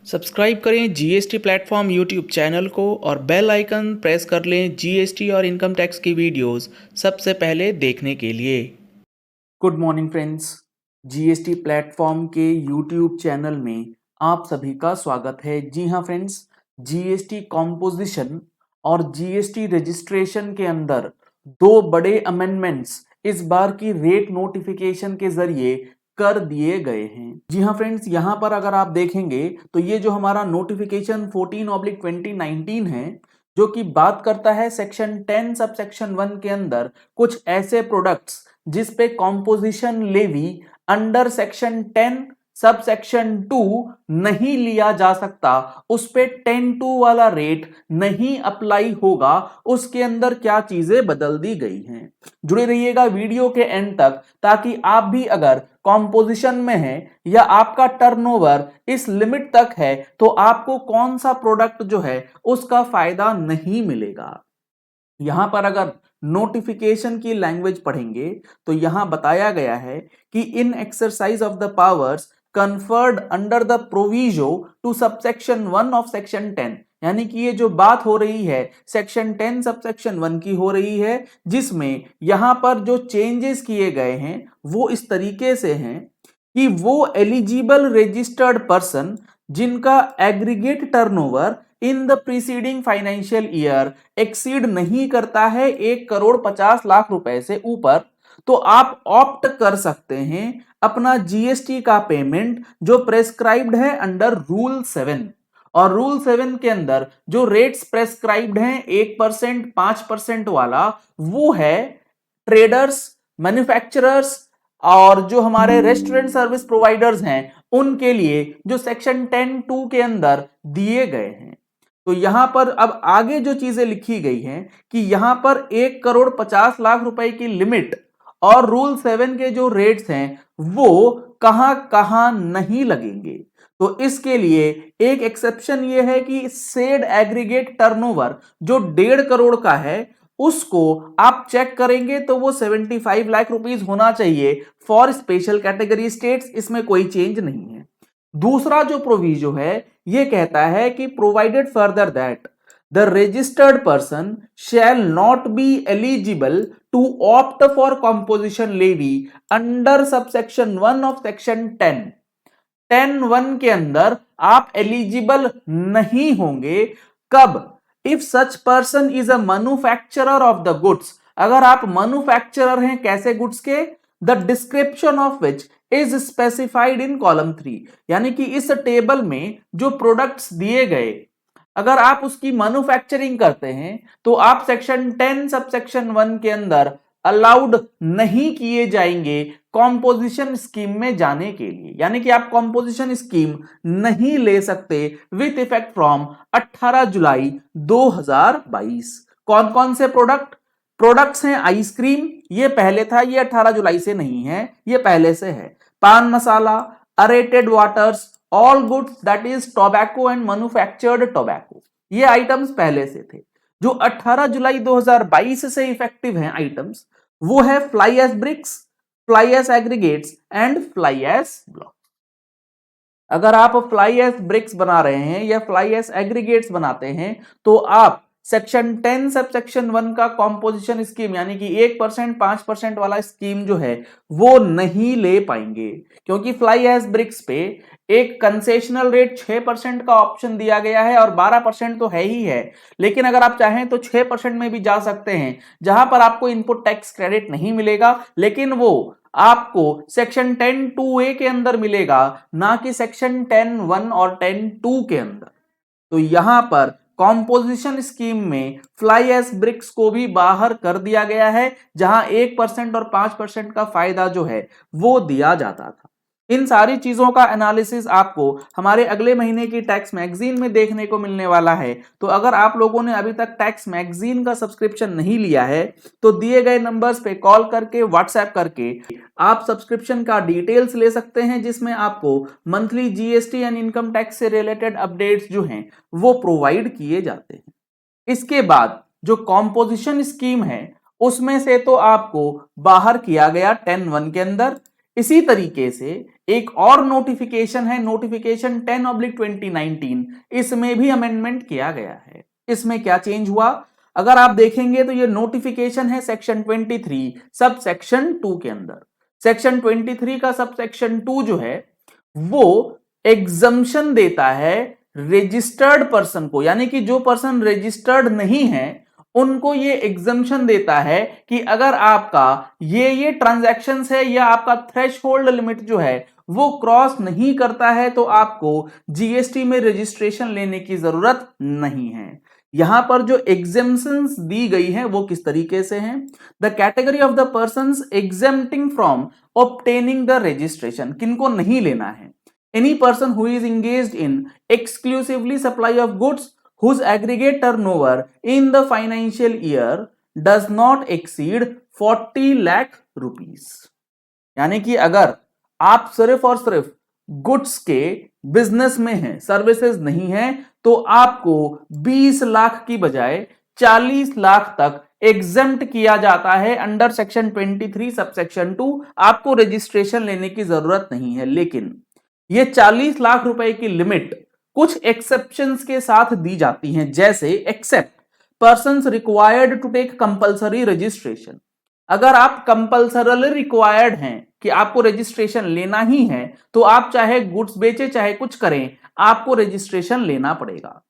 Subscribe करें GST platform YouTube channel को और बेल आइकन प्रेस कर लें जीएसटी और इनकम टैक्स की वीडियोस सबसे पहले देखने के लिए। Good morning friends, GST platform के यूट्यूब चैनल में आप सभी का स्वागत है। जी हाँ फ्रेंड्स, जीएसटी कॉम्पोजिशन और जीएसटी रजिस्ट्रेशन के अंदर दो बड़े अमेंडमेंट्स इस बार की रेट नोटिफिकेशन के जरिए कर दिए गए हैं। जी हाँ फ्रेंड्स, यहां पर अगर आप देखेंगे तो ये जो हमारा नोटिफिकेशन 14/2019 है, जो कि बात करता है सेक्शन 10 सब सेक्शन 1 के अंदर कुछ ऐसे प्रोडक्ट्स जिस पे composition levy under section 10 sub section 2 नहीं लिया जा सकता, उस पे 10(2) वाला रेट नहीं अप्लाई होगा। उसके अंदर क्या चीजें बदल दी गई हैं, जुड़े रहिएगा वीडियो के एंड तक, ताकि आप भी अगर कॉम्पोजिशन में है या आपका टर्नओवर इस लिमिट तक है तो आपको कौन सा प्रोडक्ट जो है उसका फायदा नहीं मिलेगा। यहां पर अगर नोटिफिकेशन की लैंग्वेज पढ़ेंगे तो यहां बताया गया है कि in exercise of the powers conferred under the proviso to subsection 1 of section 10, यानी कि ये जो बात हो रही है सेक्शन 10 सबसेक्शन 1 की हो रही है, जिसमें यहां पर जो चेंजेस किए गए हैं वो इस तरीके से हैं कि वो एलिजिबल रजिस्टर्ड पर्सन जिनका aggregate turnover in the preceding financial year exceed नहीं करता है 1,50,00,000 रुपए से ऊपर, तो आप ऑप्ट कर सकते हैं अपना जीएसटी का पेमेंट जो प्रेस्क्राइब्ड है अंडर रूल 7। और रूल 7 के अंदर जो रेट्स प्रेस्क्राइब्ड हैं 1%, 5% वाला, वो है ट्रेडर्स, मैन्युफैक्चरर्स और जो हमारे रेस्टोरेंट सर्विस प्रोवाइडर्स हैं उनके लिए जो सेक्शन 10(2) के अंदर दिए गए हैं। तो यहां पर अब आगे जो चीजें लिखी गई हैं कि यहां पर 1,50,00,000 रुपए की लिमिट और रूल 7 के जो रेट्स हैं वो कहां कहां नहीं लगेंगे। तो इसके लिए एक एक्सेप्शन ये है कि सेड एग्रीगेट टर्नओवर जो 1.5 करोड़ का है उसको आप चेक करेंगे तो वो 75 लाख रुपीस होना चाहिए फॉर स्पेशल कैटेगरी स्टेट्स, इसमें कोई चेंज नहीं है। दूसरा जो प्रोविजो है ये कहता है कि provided further that the registered person shall not be eligible to opt for composition levy under subsection 1 of section 10(1) के अंदर आप एलिजिबल नहीं होंगे। कब? If such person is a manufacturer of the goods, अगर आप मैन्युफैक्चरर हैं कैसे गुड्स के, the description of which is specified in column 3, यानी कि इस टेबल में जो प्रोडक्ट्स दिए गए अगर आप उसकी मैन्युफैक्चरिंग करते हैं तो आप सेक्शन 10 सब सेक्शन 1 के अंदर अलाउड नहीं किए जाएंगे कॉम्पोजिशन स्कीम में जाने के लिए, यानी कि आप कॉम्पोजिशन स्कीम नहीं ले सकते विथ इफेक्ट फ्रॉम 18 जुलाई 2022। कौन कौन से प्रोडक्ट्स हैं? आइसक्रीम, ये पहले था, ये 18 जुलाई से नहीं है, ये पहले से है। Pan masala, aerated waters, all goods that is tobacco and manufactured tobacco, ये आइटम्स पहले से थे। जो 18 जुलाई 2022 से इफेक्टिव हैं आइटम्स, वो है fly ash bricks, fly ash aggregates and fly ash block. अगर आप फ्लाई एश ब्रिक्स बना रहे हैं या फ्लाई एश एग्रीगेट्स बनाते हैं तो आप सेक्शन 10 सब सेक्शन 1 का कॉम्पोजिशन स्कीम यानी कि 1%, 5% वाला स्कीम जो है वो नहीं ले पाएंगे, क्योंकि फ्लाई एश ब्रिक्स पे एक कंसेशनल रेट 6% का ऑप्शन दिया गया है और 12% तो है ही है, लेकिन अगर आप चाहें तो 6% में भी जा सकते हैं, जहां पर आपको इनपुट टैक्स क्रेडिट नहीं मिलेगा, लेकिन वो आपको सेक्शन 10(2)(a) के अंदर मिलेगा, ना कि सेक्शन 10(1) और 10(2) के अंदर। तो यहां पर कॉम्पोजिशन स्कीम में फ्लाई एश ब्रिक्स को भी बाहर कर दिया गया है, जहां 1% और 5% का फायदा जो है वो दिया जाता था। इन सारी चीजों का एनालिसिस आपको हमारे अगले महीने की टैक्स मैगजीन में देखने को मिलने वाला है। तो अगर आप लोगों ने अभी तक टैक्स मैगजीन का सब्सक्रिप्शन नहीं लिया है तो दिए गए नंबर्स पे कॉल करके, व्हाट्सएप करके आप सब्सक्रिप्शन का डिटेल्स ले सकते हैं, जिसमें आपको monthly GST and income tax से रिलेटेड अपडेट्स जो हैं वो प्रोवाइड किए जाते हैं। इसके बाद जो कॉम्पोजिशन स्कीम है उसमें से तो आपको बाहर किया गया 10(1) के अंदर। इसी तरीके से एक और नोटिफिकेशन है, नोटिफिकेशन 10/2019, इसमें भी अमेंडमेंट किया गया है। इसमें क्या चेंज हुआ, अगर आप देखेंगे तो ये नोटिफिकेशन है सेक्शन 23 सब सेक्शन 2 के अंदर। सेक्शन 23 का सब सेक्शन 2 जो है वो एग्जम्पशन देता है रजिस्टर्ड पर्सन को, यानी कि जो पर्सन रजिस्टर्ड नहीं है उनको ये एग्जम्पशन देता है कि अगर आपका ये ट्रांजैक्शंस है या आपका थ्रेशहोल्ड लिमिट जो है वो क्रॉस नहीं करता है तो आपको जीएसटी में रजिस्ट्रेशन लेने की जरूरत नहीं है। यहां पर जो एग्जेम्पशंस दी गई हैं वो किस तरीके से हैं, the category of the persons exempting from obtaining the registration, किनको नहीं लेना है, any person who is engaged in exclusively supply of goods whose aggregate turnover in the financial year does not exceed 40 lakh rupees। यानी कि अगर आप सिर्फ और सिर्फ गुड्स के बिजनेस में हैं, सर्विसेज नहीं है, तो आपको 20 लाख की बजाय 40 लाख तक एग्जेम्प्ट किया जाता है अंडर सेक्शन 23 सबसेक्शन 2। आपको रजिस्ट्रेशन लेने की जरूरत नहीं है, लेकिन ये 40 लाख रुपए की लिमिट कुछ एक्सेप्शंस के साथ दी जाती हैं, जैसे except persons required to take compulsory registration. अगर आप कंपलसरली रिक्वायर्ड हैं कि आपको रजिस्ट्रेशन लेना ही है तो आप चाहे गुड्स बेचे चाहे कुछ करें, आपको रजिस्ट्रेशन लेना पड़ेगा।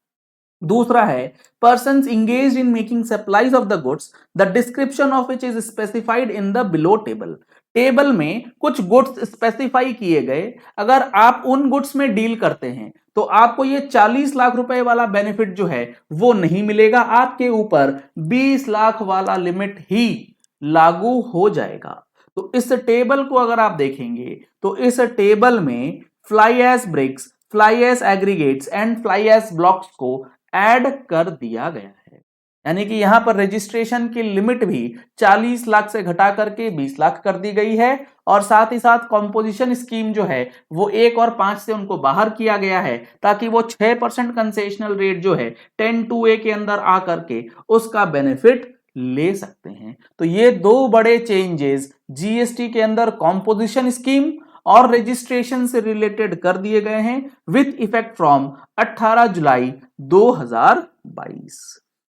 दूसरा है persons engaged in making supplies of the goods the description of which is specified in the below table. Table में कुछ गुड्स स्पेसिफाई किए गए, अगर आप उन गुड्स में डील करते हैं तो आपको ये 40 लाख रुपए वाला बेनिफिट जो है वो नहीं मिलेगा, आपके ऊपर 20 लाख वाला लिमिट ही लागू हो जाएगा। तो इस टेबल को अगर आप देखेंगे तो इस टेबल में fly ash bricks, fly ash aggregates and fly ash blocks को ऐड कर दिया गया है, यानी कि यहां पर रजिस्ट्रेशन की लिमिट भी 40 लाख से घटा करके 20 लाख कर दी गई है, और साथ ही साथ कॉम्पोजिशन स्कीम जो है वो 1 और 5 से उनको बाहर किया गया है ताकि वो 6% कंसेशनल रेट जो है 10(2)A के अंदर आकर के उसका बेनिफिट ले सकते हैं। तो ये दो बड़े चेंजेस जीएसटी के अंदर कॉम्पोजिशन स्कीम और रजिस्ट्रेशन से रिलेटेड कर दिए गए हैं विथ इफेक्ट फ्रॉम 18 जुलाई 2022।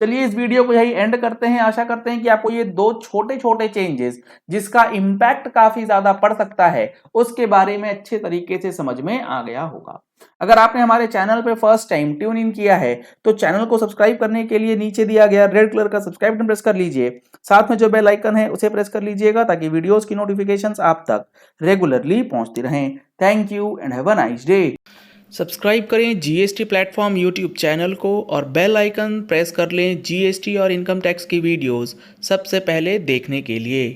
चलिए इस वीडियो को यही एंड करते हैं। आशा करते हैं कि आपको ये दो छोटे छोटे चेंजेस जिसका इंपैक्ट काफी ज्यादा पड़ सकता है उसके बारे में अच्छे तरीके से समझ में आ गया होगा। अगर आपने हमारे चैनल पे फर्स्ट टाइम ट्यून इन किया है तो चैनल को सब्सक्राइब करने के लिए नीचे दिया गया रेड कलर का सब्सक्राइब बटन प्रेस कर लीजिए, साथ में जो बेल आइकन है उसे प्रेस कर लीजिएगा ताकि वीडियोस की नोटिफिकेशंस आप तक रेगुलरली पहुंचती रहें। Thank you and have a nice day. Subscribe करें जीएसटी प्लेटफॉर्म यूट्यूब चैनल को और बेल आइकन प्रेस कर लें जीएसटी और इनकम टैक्स की वीडियोस सबसे पहले देखने के लिए।